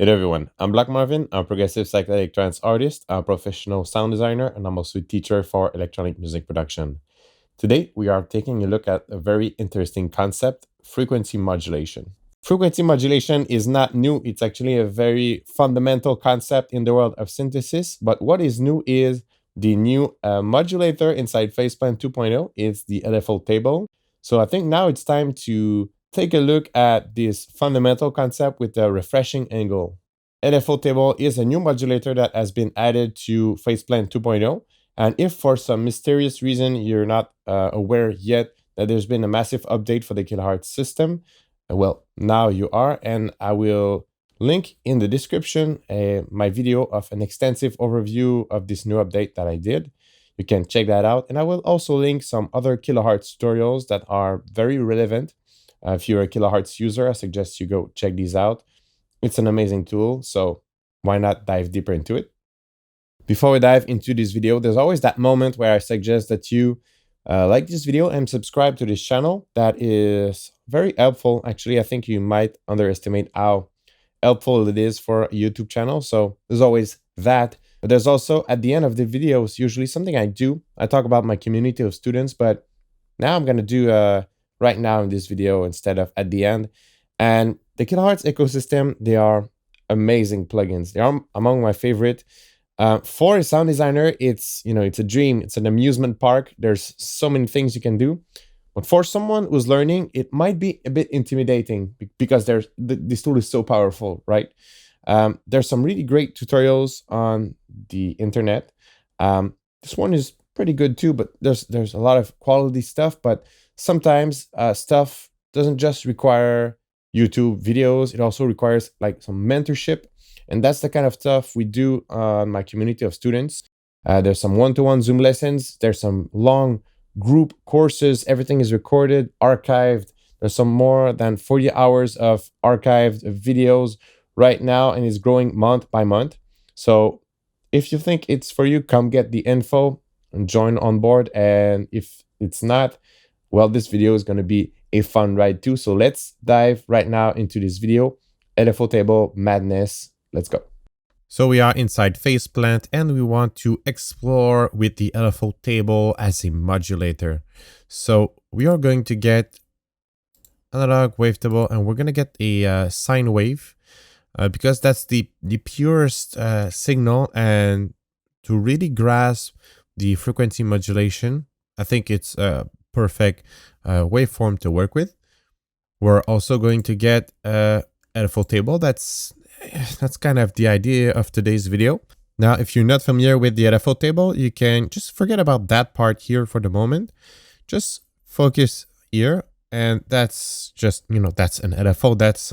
Hey there everyone, I'm Black Marvin. I'm a progressive psychedelic trance artist, a professional sound designer, and I'm also a teacher for electronic music production. Today, we are taking a look at a very interesting concept, frequency modulation. Frequency modulation is not new. It's actually a very fundamental concept in the world of synthesis. But what is new is the new modulator inside Faceplant 2.0. It's the LFO table. So I think now it's time to take a look at this fundamental concept with a refreshing angle. LFO table is a new modulator that has been added to Faceplant 2.0. And if for some mysterious reason you're not aware yet that there's been a massive update for the Kilohearts system, well, now you are, and I will link in the description my video of an extensive overview of this new update that I did. You can check that out, and I will also link some other Kilohearts tutorials that are very relevant. If you're a Kilohearts user, I suggest you go check these out. It's an amazing tool, so why not dive deeper into it? Before we dive into this video, there's always that moment where I suggest that you like this video and subscribe to this channel. That is very helpful. Actually, I think you might underestimate how helpful it is for a YouTube channel. So there's always that. But there's also, at the end of the videos, usually something I do. I talk about my community of students, but now I'm going to do right now in this video instead of at the end. And the Kilohearts ecosystem, they are amazing plugins. They are among my favorite. For a sound designer, it's a dream. It's an amusement park. There's so many things you can do. But for someone who's learning, it might be a bit intimidating because this tool is so powerful, right? There's some really great tutorials on the internet. This one is pretty good too, but there's a lot of quality stuff. But sometimes stuff doesn't just require YouTube videos. It also requires like some mentorship. And that's the kind of stuff we do on my community of students. There's some one-to-one Zoom lessons. There's some long group courses. Everything is recorded, archived. There's some more than 40 hours of archived videos right now, and it's growing month by month. So if you think it's for you, come get the info and join on board. And if it's not, well, this video is going to be a fun ride too. So let's dive right now into this video. LFO table madness. Let's go. So we are inside Faceplant and we want to explore with the LFO table as a modulator. So we are going to get analog wavetable and we're going to get a sine wave because that's the purest signal, and to really grasp the frequency modulation, I think it's a perfect waveform to work with. We're also going to get a LFO table. That's kind of the idea of today's video. Now, if you're not familiar with the LFO table, you can just forget about that part here for the moment. Just focus here. And that's just, that's an LFO. That's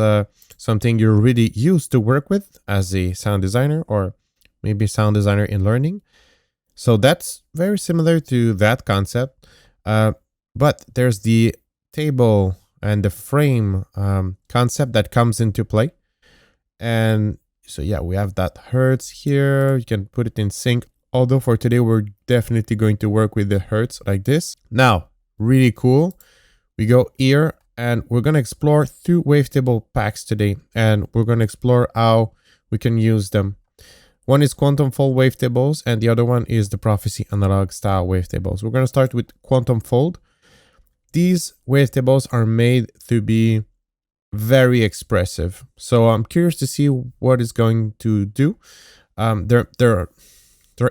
something you're really used to work with as a sound designer, or maybe sound designer in learning. So that's very similar to that concept. But there's the table and the frame concept that comes into play. And so, yeah, we have that hertz here. You can put it in sync. Although for today, we're definitely going to work with the hertz like this. Now, really cool. We go here and we're going to explore 2 wavetable packs today. And we're going to explore how we can use them. One is quantum fold wavetables and the other one is the prophecy analog style wavetables. We're going to start with quantum fold. These wavetables are made to be very expressive. So I'm curious to see what it's going to do. They're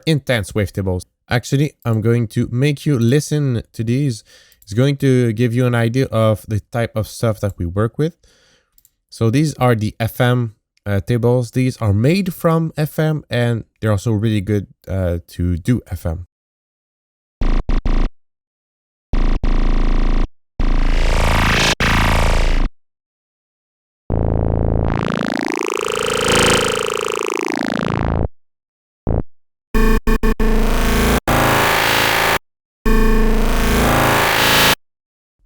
intense wavetables. Actually, I'm going to make you listen to these. It's going to give you an idea of the type of stuff that we work with. So these are the FM tables. These are made from FM and they're also really good to do FM.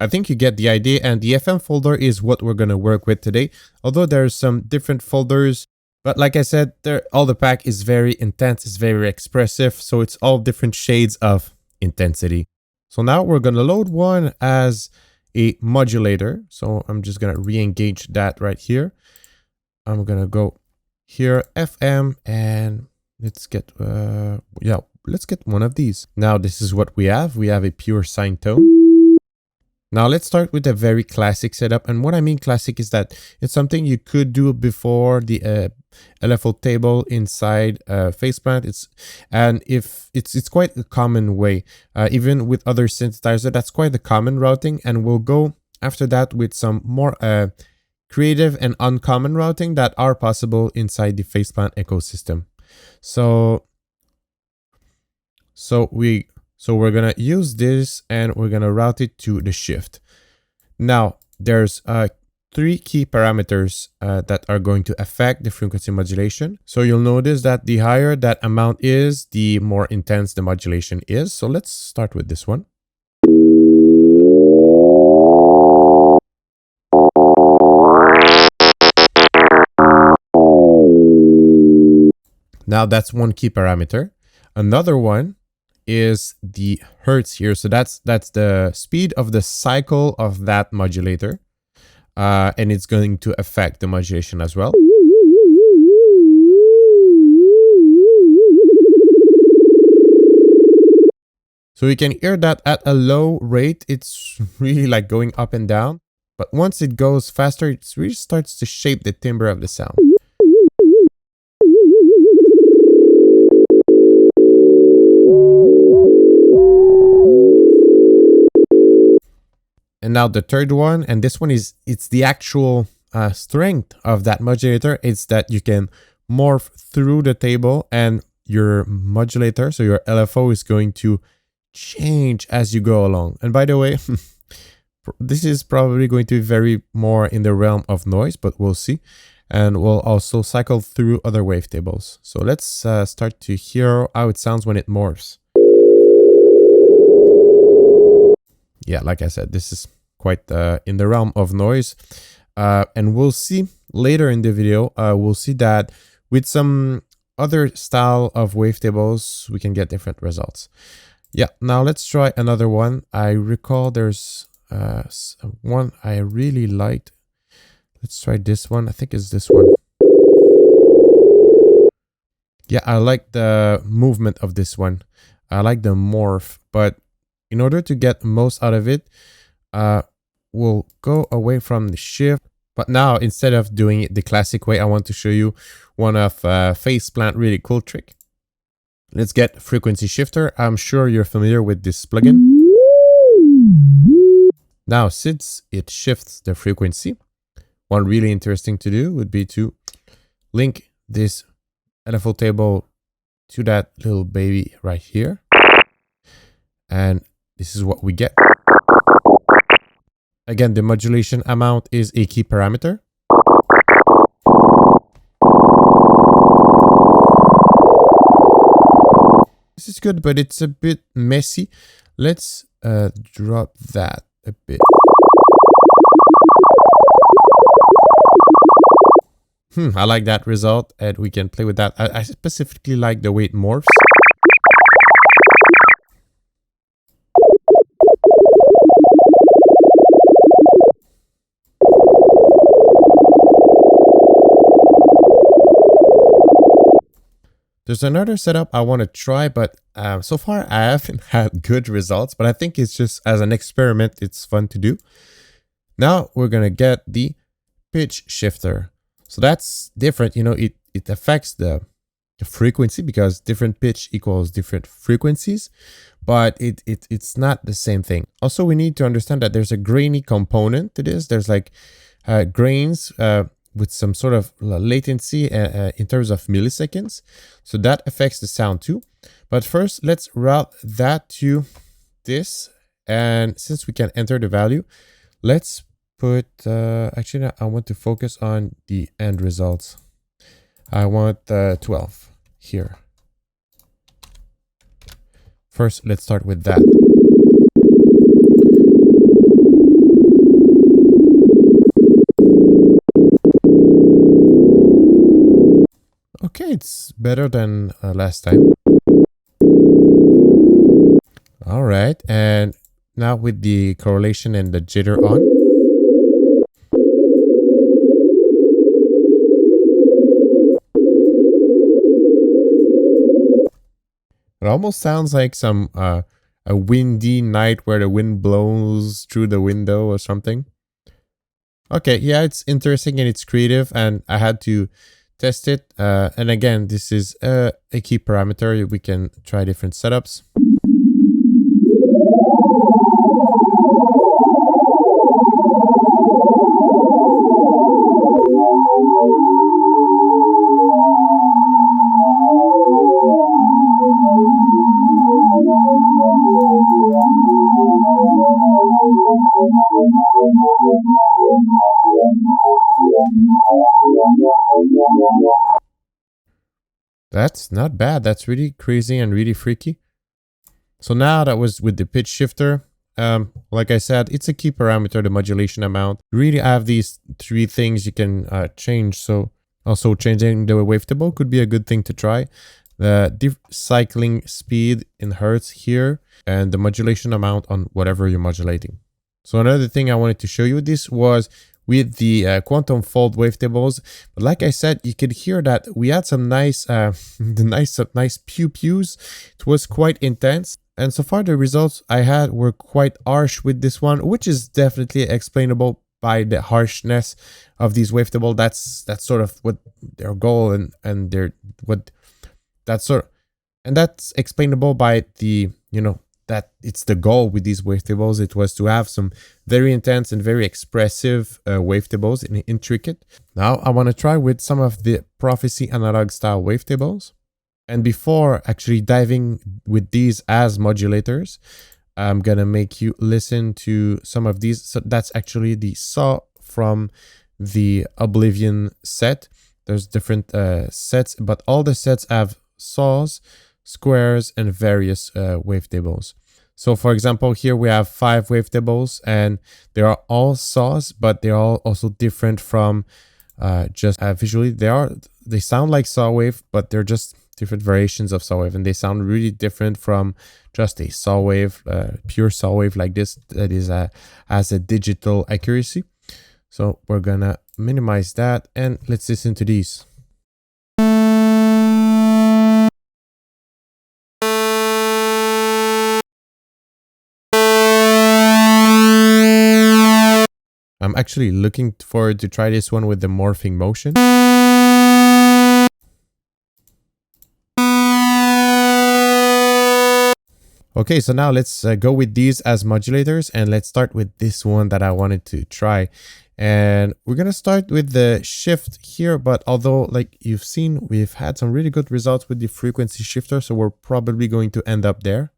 I think you get the idea, and the FM folder is what we're going to work with today. Although there's some different folders, but like I said, all the pack is very intense, it's very expressive, so it's all different shades of intensity. So now we're going to load one as a modulator. So I'm just going to re-engage that right here. I'm going to go here FM, and let's get let's get one of these. Now this is what we have. We have a pure sine tone. Now let's start with a very classic setup. And what I mean classic is that it's something you could do before the LFO table inside faceplant. It's quite a common way, even with other synthesizer. That's quite the common routing, and we'll go after that with some more creative and uncommon routing that are possible inside the faceplant ecosystem. So we're gonna use this and we're gonna route it to the shift. Now there's 3 key parameters that are going to affect the frequency modulation. So you'll notice that the higher that amount is, the more intense the modulation is. So let's start with this one. Now that's one key parameter. Another one is the hertz here. So that's the speed of the cycle of that modulator. And it's going to affect the modulation as well. So you can hear that at a low rate, it's really like going up and down. But once it goes faster, it really starts to shape the timbre of the sound. And now the third one, and this one it's the actual strength of that modulator. It's that you can morph through the table, and your modulator, so your LFO, is going to change as you go along. And by the way, this is probably going to be very more in the realm of noise, but we'll see. And we'll also cycle through other wavetables. So let's start to hear how it sounds when it morphs. Yeah, like I said, this is quite in the realm of noise. And we'll see later in the video, we'll see that with some other style of wavetables, we can get different results. Yeah, now let's try another one. I recall there's one I really liked. Let's try this one. I think it's this one. Yeah, I like the movement of this one. I like the morph, but in order to get most out of it, we'll go away from the shift. But now, instead of doing it the classic way, I want to show you one of faceplant really cool trick. Let's get frequency shifter. I'm sure you're familiar with this plugin. Now, since it shifts the frequency, one really interesting to do would be to link this LFO table to that little baby right here. And this is what we get. Again, the modulation amount is a key parameter. This is good, but it's a bit messy. Let's drop that a bit. I like that result, and we can play with that. I specifically like the way it morphs. There's another setup I want to try, but so far I haven't had good results, but I think it's just as an experiment, it's fun to do. Now we're going to get the pitch shifter. So that's different. You know, it affects the frequency because different pitch equals different frequencies, but it's not the same thing. Also, we need to understand that there's a grainy component to this. There's like grains with some sort of latency in terms of milliseconds. So that affects the sound too. But first, let's route that to this. And since we can enter the value, let's put, actually, I want to focus on the end results. I want 12 here. First, let's start with that. Okay, it's better than last time. All right, and now with the correlation and the jitter on. It almost sounds like some a windy night where the wind blows through the window or something. Okay, yeah, it's interesting and it's creative, and I had to test it. And again, this is a key parameter. We can try different setups. That's not bad. That's really crazy and really freaky. So now that was with the pitch shifter. Like I said, it's a key parameter, the modulation amount. You really have these three things you can change. So also changing the wavetable could be a good thing to try. The cycling speed in hertz here and the modulation amount on whatever you're modulating. So another thing I wanted to show you this was with the quantum fold wavetables. But like I said, you could hear that we had some nice nice pew pews. It was quite intense. And so far the results I had were quite harsh with this one, which is definitely explainable by the harshness of these wavetable. That's sort of what their goal and their what that's sort of, and that's explainable by the, you know, that it's the goal with these wavetables. It was to have some very intense and very expressive wavetables and intricate. Now I want to try with some of the Prophecy analog style wavetables. And before actually diving with these as modulators, I'm gonna make you listen to some of these. So that's actually the saw from the Oblivion set. There's different sets, but all the sets have saws, squares, and various wavetables. So for example, here we have 5 wavetables, and they are all saws, but they're all also different from just visually. They sound like saw wave, but they're just different variations of saw wave, and they sound really different from just a saw wave, pure saw wave like this that is has a digital accuracy. So we're gonna minimize that and let's listen to these. I'm actually looking forward to try this one with the morphing motion. Okay, so now let's go with these as modulators, and let's start with this one that I wanted to try. And we're going to start with the shift here, but although like you've seen, we've had some really good results with the frequency shifter, so we're probably going to end up there.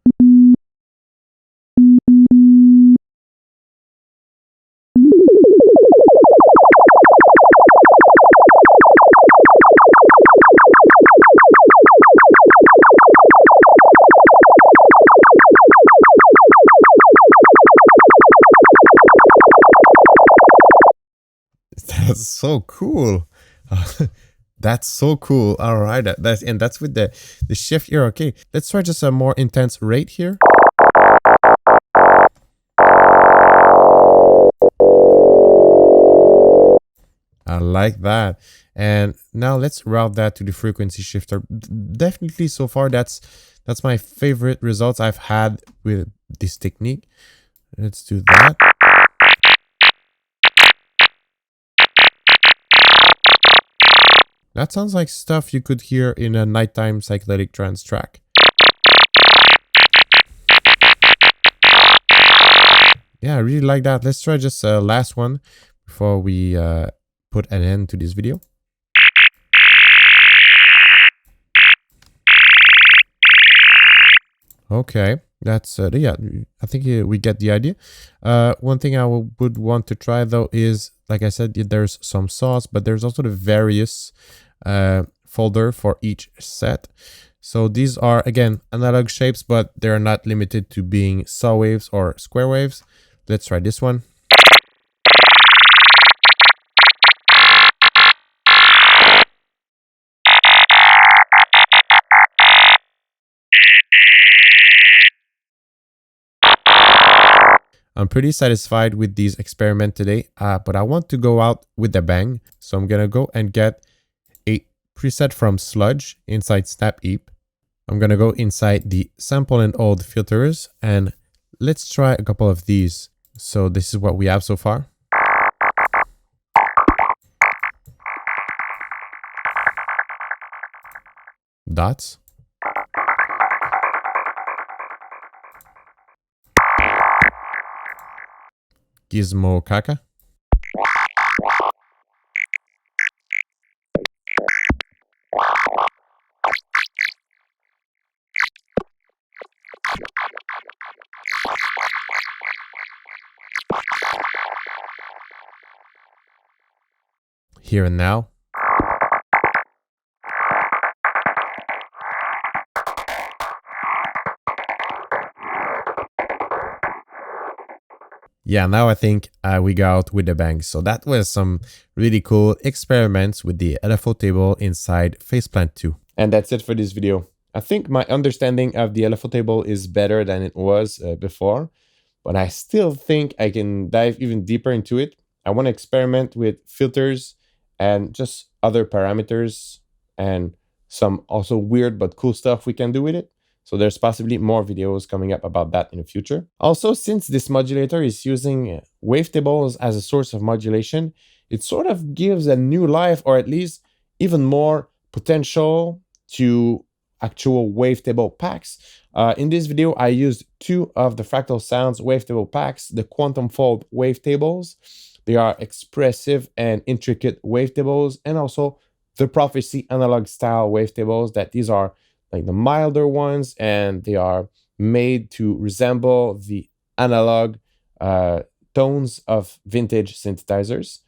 That's so cool. That's so cool. All right, that's with the shift here. Okay, let's try just a more intense rate here. I like that. And now let's route that to the frequency shifter. Definitely so far that's my favorite results I've had with this technique. Let's do that. That sounds like stuff you could hear in a nighttime psychedelic trance track. Yeah, I really like that. Let's try just a last one before we put an end to this video. Okay, that's yeah, I think we get the idea. One thing I would want to try though is, like I said, there's some saws, but there's also the various folder for each set. So these are again analog shapes, but they're not limited to being saw waves or square waves. Let's try this one. I'm pretty satisfied with these experiments today, but I want to go out with a bang. So I'm gonna go and get a preset from Sludge inside Snap Heap. I'm gonna go inside the sample and hold filters and let's try a couple of these. So this is what we have so far. Dots. Gizmo Kaka. Here and Now. Yeah, now I think we got out with the bang. So that was some really cool experiments with the LFO table inside Faceplant 2. And that's it for this video. I think my understanding of the LFO table is better than it was before, but I still think I can dive even deeper into it. I want to experiment with filters and just other parameters and some also weird but cool stuff we can do with it. So there's possibly more videos coming up about that in the future. Also, since this modulator is using Wavetables as a source of modulation, it sort of gives a new life, or at least even more potential to actual Wavetable packs. In this video, I used two of the Fractal Sounds Wavetable packs, the Quantum Fold Wavetables. They are expressive and intricate Wavetables, and also the Prophecy analog style Wavetables, that these are like the milder ones, and they are made to resemble the analog tones of vintage synthesizers.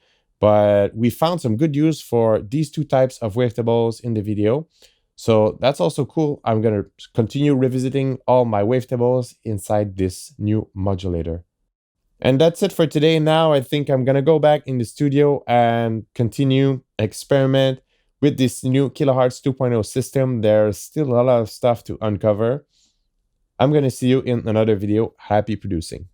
But we found some good use for these two types of Wavetables in the video. So that's also cool. I'm going to continue revisiting all my Wavetables inside this new modulator. And that's it for today. Now I think I'm going to go back in the studio and continue experiment with this new Kilohearts 2.0 system. There's still a lot of stuff to uncover. I'm going to see you in another video. Happy producing.